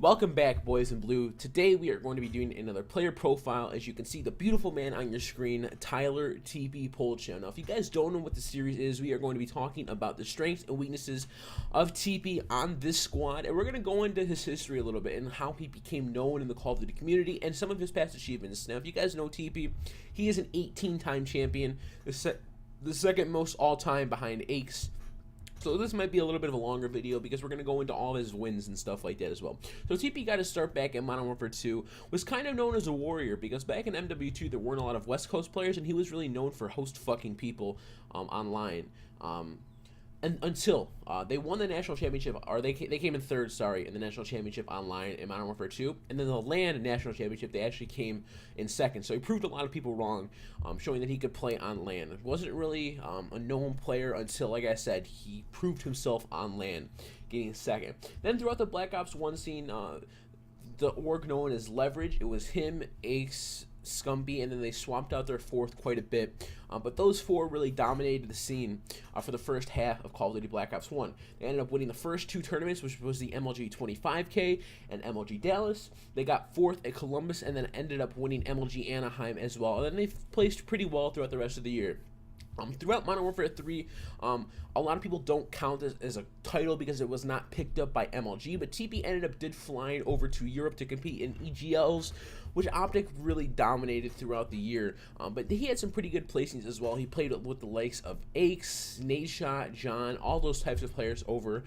Welcome back, boys in blue. Today we are going to be doing another player profile. As you can see, the beautiful man on your screen, Tyler TeePee Polchow. Now, if you guys don't know what the series is, we are going to be talking about the strengths and weaknesses of TeePee on this squad, and we're going to go into his history a little bit and how he became known in the Call of Duty community and some of his past achievements. Now, if you guys know TeePee, he is an 18-time champion, the second most all-time behind Aches. So this might be a little bit of a longer video because we're going to go into all his wins and stuff like that as well. So TeePee got his start back in Modern Warfare 2, was kind of known as a warrior because back in MW2 there weren't a lot of West Coast players, and he was really known for host fucking people online. And until they won the national championship, or they came in third, sorry, in the national championship online in Modern Warfare 2, and then the LAN national championship, they actually came in second. So he proved a lot of people wrong, showing that he could play on LAN. It wasn't really a known player until, like I said, he proved himself on LAN, getting second. Then throughout the Black Ops 1 scene, the org known as Leverage, it was him, Ace, Scumpy, and then they swapped out their fourth quite a bit, but those four really dominated the scene for the first half of Call of Duty Black Ops 1. They ended up winning the first two tournaments, which was the MLG 25K and MLG Dallas. They got fourth at Columbus and then ended up winning MLG Anaheim as well, and then they placed pretty well throughout the rest of the year. Throughout Modern Warfare 3, a lot of people don't count this as a title because it was not picked up by MLG, but TeePee ended up flying over to Europe to compete in EGLs, which Optic really dominated throughout the year. But he had some pretty good placings as well. He played with the likes of Aches, Nadeshot, John, all those types of players over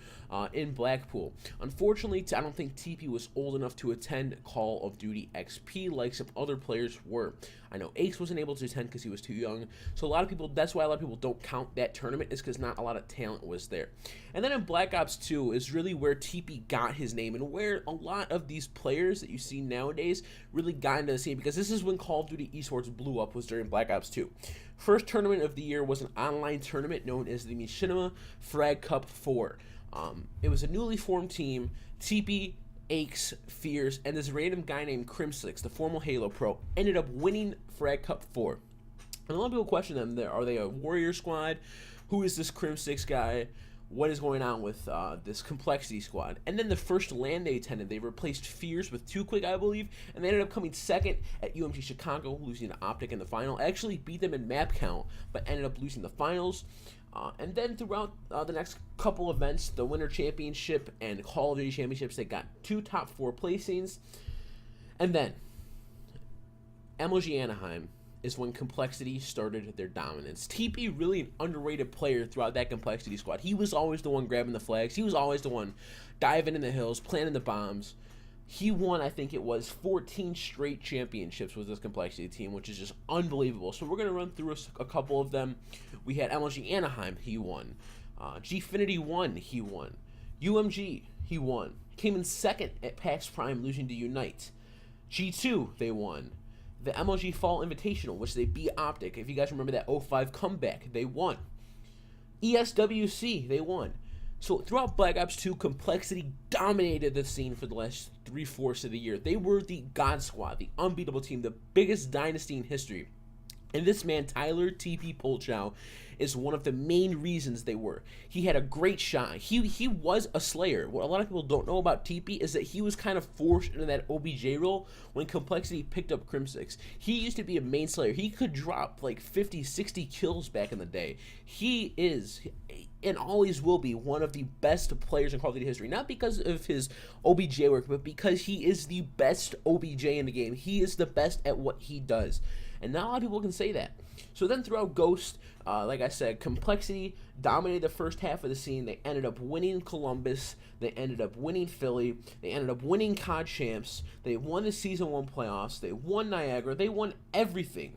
in Blackpool. Unfortunately, I don't think TeePee was old enough to attend Call of Duty XP like some other players were. I know Aches wasn't able to attend because he was too young. So a lot of people, that's why a lot of people don't count that tournament, is because not a lot of talent was there. And then in Black Ops 2 is really where TeePee got his name and where a lot of these players that you see nowadays really got into the scene, because this is when Call of Duty Esports blew up, was during Black Ops 2. First tournament of the year was an online tournament known as the Machinima Frag Cup 4. It was a newly formed team. TeePee, Aches, Fears, and this random guy named Crimsix, the former Halo Pro, ended up winning Frag Cup 4. And a lot of people question them. Are they a warrior squad? Who is this Crimsix guy? What is going on with this Complexity squad? And then the first LAN they attended, they replaced Fears with 2 Quick, I believe, and they ended up coming second at UMG Chicago, losing to Optic in the final. Actually beat them in map count, but ended up losing the finals. And then throughout the next couple events, the Winter Championship and Call of Duty Championships, they got 2 top 4 placings. And then MLG Anaheim is when Complexity started their dominance. TeePee, really an underrated player throughout that Complexity squad. He was always the one grabbing the flags. He was always the one diving in the hills, planting the bombs. He won, I think it was, 14 straight championships with this Complexity team, which is just unbelievable. So we're going to run through a couple of them. We had MLG Anaheim, he won. Gfinity 1, he won. UMG, he won. Came in second at PAX Prime, losing to Unite. G2, they won. The MLG Fall Invitational, which they beat Optic. If you guys remember that 05 comeback, they won. ESWC, they won. So throughout Black Ops 2, Complexity dominated the scene for the last 3/4 of the year. They were the God Squad, the unbeatable team, the biggest dynasty in history. And this man, Tyler TeePee Polchow, is one of the main reasons they were. He had a great shot. He was a slayer. What a lot of people don't know about TeePee is that he was kind of forced into that OBJ role when Complexity picked up Crimsix. He used to be a main slayer. He could drop like 50, 60 kills back in the day. He is, and always will be, one of the best players in Call of Duty history. Not because of his OBJ work, but because he is the best OBJ in the game. He is the best at what he does. And not a lot of people can say that. So then throughout Ghost, like I said, Complexity dominated the first half of the scene. They ended up winning Columbus. They ended up winning Philly. They ended up winning COD Champs. They won the Season 1 playoffs. They won Niagara. They won everything.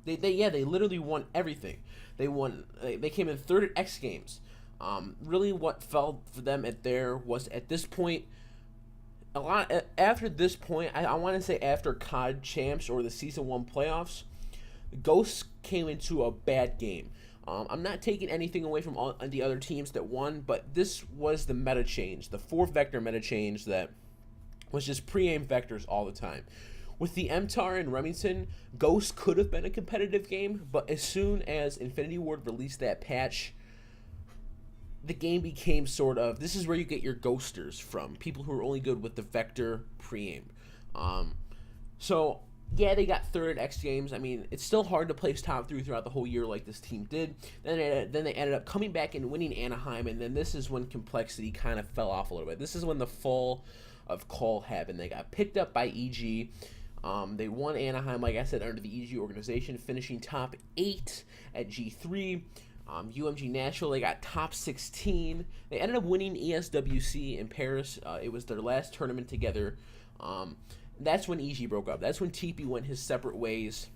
They literally won everything. They came in third at X Games. Really what fell for them was at this point, a lot after this point, I want to say after COD Champs or the Season 1 playoffs, Ghosts came into a bad game. I'm not taking anything away from all the other teams that won, but this was the meta change, the 4-vector meta change that was just pre-aim vectors all the time. With the MTAR and Remington, Ghost could have been a competitive game, but as soon as Infinity Ward released that patch, the game became sort of, this is where you get your ghosters from, people who are only good with the vector pre-aim. So yeah, they got third X Games. I mean, it's still hard to place top 3 throughout the whole year like this team did. Then they ended up coming back and winning Anaheim, and then this is when complexity kind of fell off a little bit. This is when the fall of Call happened. They got picked up by EG. They won Anaheim, like I said, under the EG organization, finishing top 8 at G3. UMG Nashville, they got top 16. They ended up winning ESWC in Paris. It was their last tournament together. That's when EG broke up. That's when TeePee went his separate ways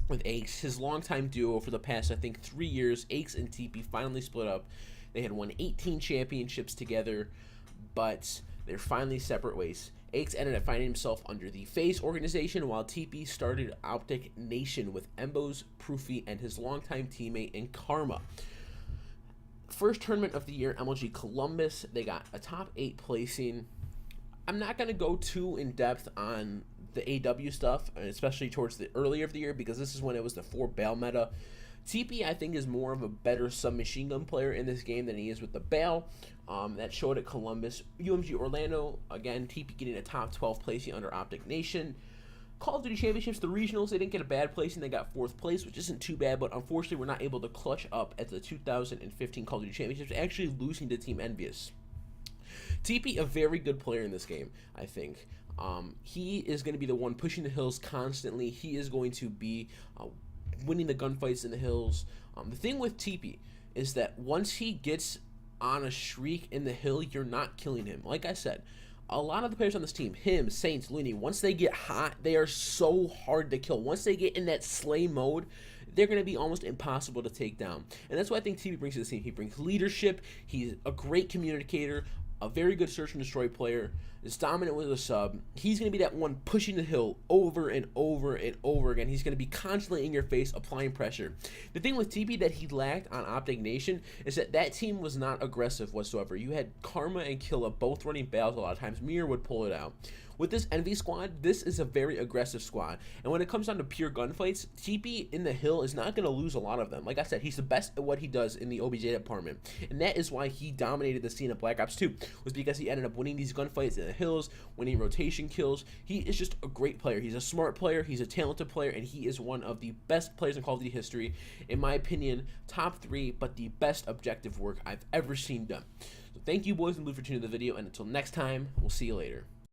with Aches. His longtime duo for the past, I think, 3 years, Aches and TeePee finally split up. They had won 18 championships together, but they're finally separate ways. Aches ended up finding himself under the FaZe organization, while TeePee started Optic Nation with Embos, Proofy, and his longtime teammate in Karma. First tournament of the year, MLG Columbus. They got a top 8 placing. I'm not going to go too in depth on the AW stuff, especially towards the earlier of the year, because this is when it was the 4 Bale meta. TeePee, I think, is more of a better submachine gun player in this game than he is with the Bale. That showed at Columbus. UMG Orlando, again, TeePee getting a top 12 placing under Optic Nation. Call of Duty Championships, the regionals, they didn't get a bad placing. They got 4th place, which isn't too bad, but unfortunately we're not able to clutch up at the 2015 Call of Duty Championships, actually losing to Team EnVy. TeePee, a very good player in this game, I think. He is going to be the one pushing the hills constantly. He is going to be winning the gunfights in the hills. The thing with TeePee is that once he gets on a streak in the hill, you're not killing him. Like I said, a lot of the players on this team, him, Saints, Looney, once they get hot, they are so hard to kill. Once they get in that slay mode, they're going to be almost impossible to take down. And that's what I think TeePee brings to the team. He brings leadership. He's a great communicator, a very good search and destroy player, is dominant with a sub. He's going to be that one pushing the hill over and over and over again. He's going to be constantly in your face, applying pressure. The thing with TeePee that he lacked on Optic Nation is that team was not aggressive whatsoever. You had Karma and Killa both running Bales a lot of times. Mir would pull it out. With this EnVy squad, this is a very aggressive squad. And when it comes down to pure gunfights, TeePee in the hill is not going to lose a lot of them. Like I said, he's the best at what he does in the OBJ department. And that is why he dominated the scene of Black Ops 2, was because he ended up winning these gunfights in the hills, winning rotation kills. He is just a great player. He's a smart player, he's a talented player, and he is one of the best players in Call of Duty history. In my opinion, top 3, but the best objective work I've ever seen done. So thank you boys and blues for tuning in the video, and until next time, we'll see you later.